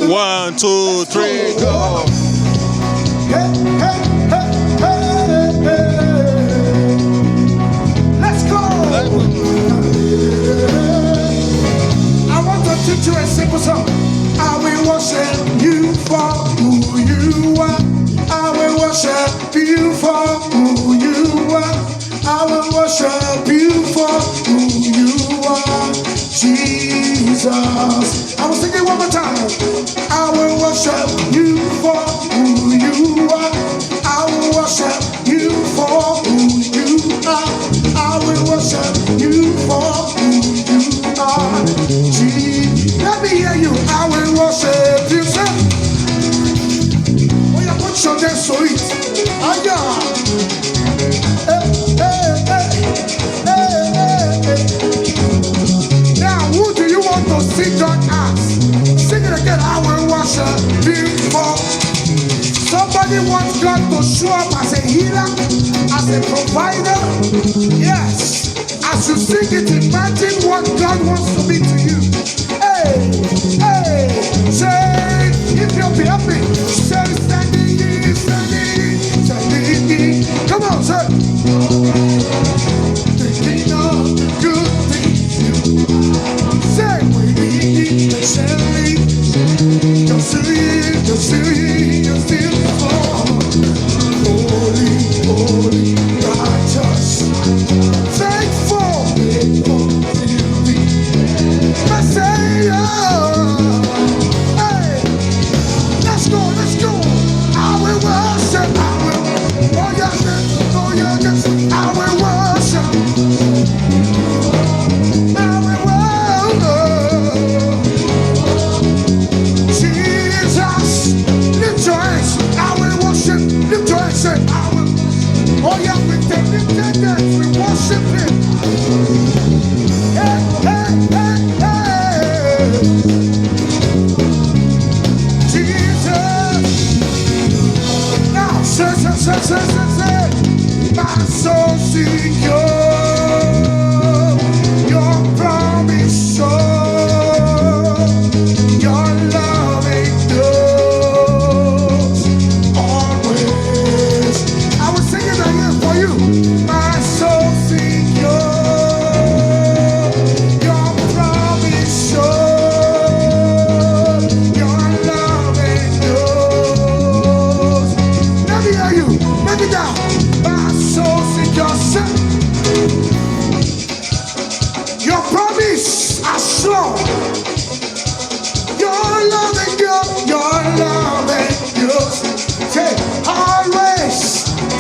1, 2, 3, go. Hey, hey, hey, hey, hey. Let's go. I want to teach you a simple song. I will worship you for who you are. I will worship you for who you are. I will worship you for who you are, Jesus. I will sing it one more time. I will worship you for who you are. I will worship you for who you are. I will worship you for who you are, Jesus. Let me hear you. I will worship you, sir. Oh, yeah, put your dance so it. Ah, yeah. Now, who do you want to sing God as? Sing it again. I will worship you for. Somebody wants God to show up as a healer, as a provider. Yes. As you sing it, imagine what God wants to be to you. Hey, hey, say, Ethiopia, help me. Say, standing, standing, standing. Come on, sir. Thinking of the good things you say, waiting patiently. You're still holy, holy, righteous, faithful, faithful to thee, Messiah. Hey, let's go, let's go. I will worship, I will. Oh yeah, yes, I will worship. I will worship. Jesus, lift your hands. I will worship. Lift your hands, say, I will. Oh yeah, we take lifted hands, we worship Him. Hey, hey, hey, hey. Jesus. Now, say. My soul secure, your promise sure, your love endures always. I will sing it again for you. My soul secure, your promise sure, your love endures. Let me hear you. Make it down. My soul secure. Your promise are sure. Your love and yours. Say, always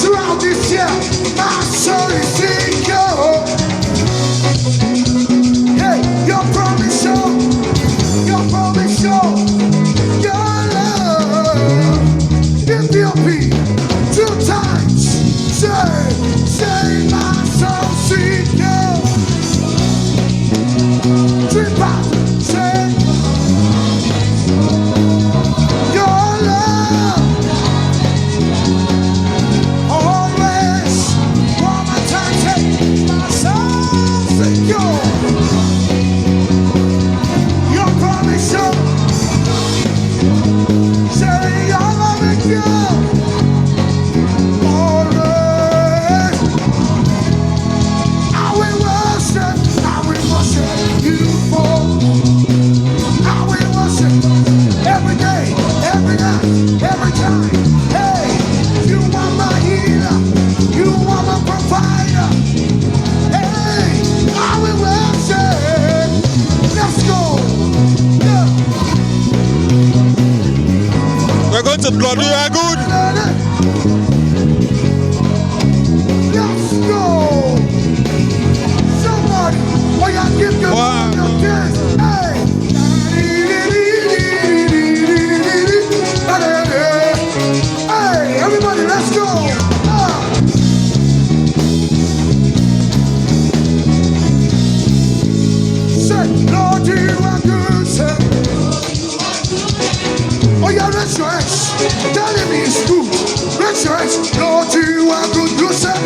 throughout this year, my soul is secure. Hey, your promise sure. Your promise sure. Your love. Ethiopia, 2 times. Say, my soul secure. 3 times. Say, your love always. One more time. Say, my soul secure. Your promise sure. Say, your love and you. Every day, every night, every time. Hey, you are my healer, you are my provider. Hey, I will worship. Let's go. Yeah. We're going to blood. You are good. Let's go. Somebody, oh yeah, give your kiss. Hey. Hey, everybody, let's go! Say, Lord, you are good, say. Oh, yeah, raise your hands. Tell him he's good. Raise your hands. Lord, you are good, you say.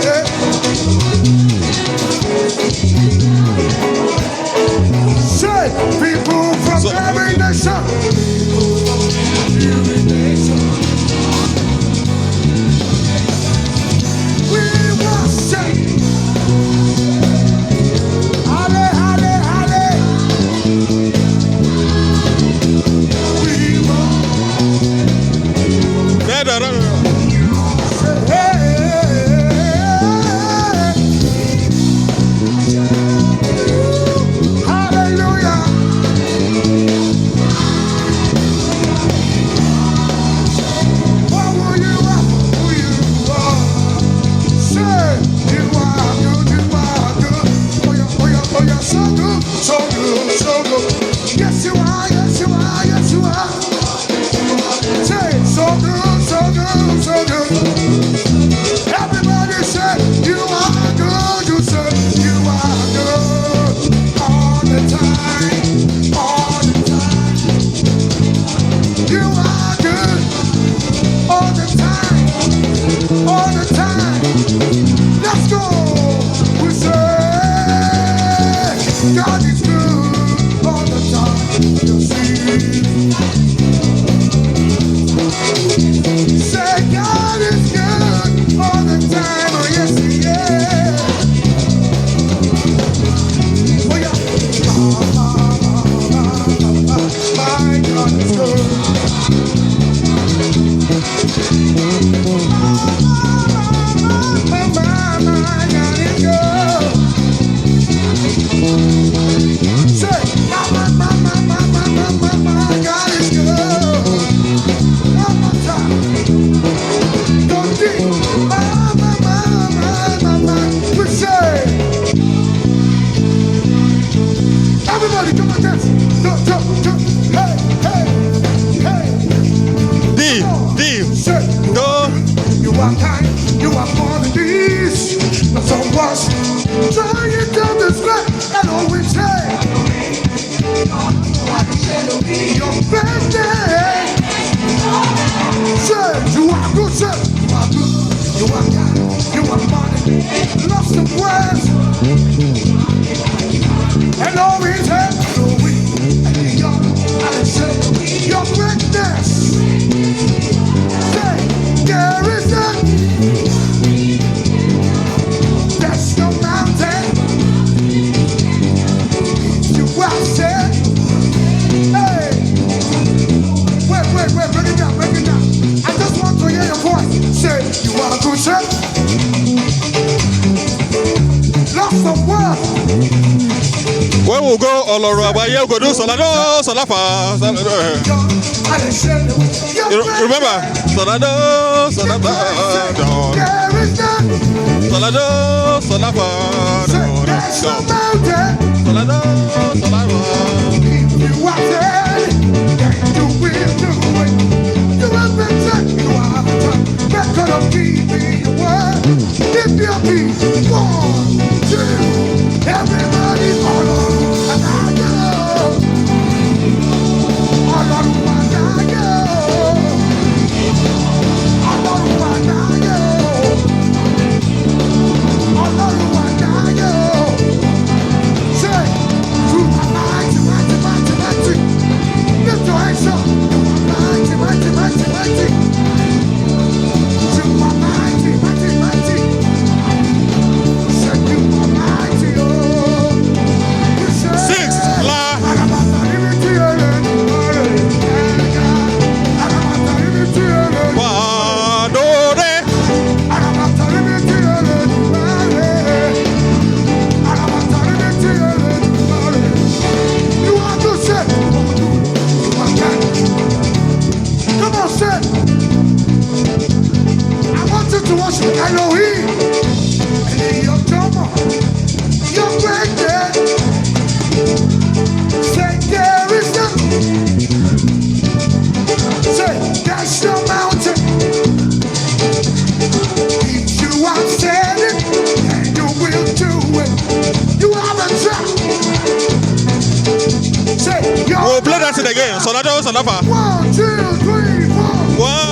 Say, people from every nation. so good. Yes, you are, yes, you are, yes, you are. Say, so good, so good, so good. Everybody say, you are good, you say, you are good. All the time, all the time. You are good, all the time, all the time. Let's go. We say, God is good all the time. You see. Say God is good all the time. Oh yes, He is. Oh yeah. My God is good. My God is good. Say, my God is good. One more time. Don't think, my. We say, everybody come on dance. Jump. Hey, hey, hey. D, D, Say, go. you are kind, you are more than this. Not so much. Trying to describe and always say, your birthday. Say, you are good, say, you are good, you are kind, you are money, lost of words, and always have glory, and say, your greatness. Say, there is none, there's no mountain, you are said, hey, wait, break it down. I just want to hear your voice. Say, you are good, sir. Lots of words. When we go all around, we go do Solado, Solafa. You remember? Solado, Solapa. There is none. Solado, Solafa. Say, there's no mountain. Solado, Solapa. You are dead. And you will do it. You have been said. You are the time. Record of keeping your word. If you be 1, 2, everybody follow. And I know. All on one I know. All on one I know. All on one I know. Say, to my mighty. Lift your hands up. Mighty. To my mighty. Say, you are mighty, oh. You say, 6, la. Wadore. You are good, sir. You are kind. Come on, sir. I want you to worship Elohim. And your drummer, your greatness. Say there is none. Say there's no mountain. If you have said it, then you will do it. You have a trap. Say, We'll play that again. Solado, Solafa. 1, 2, 3, 4. 1,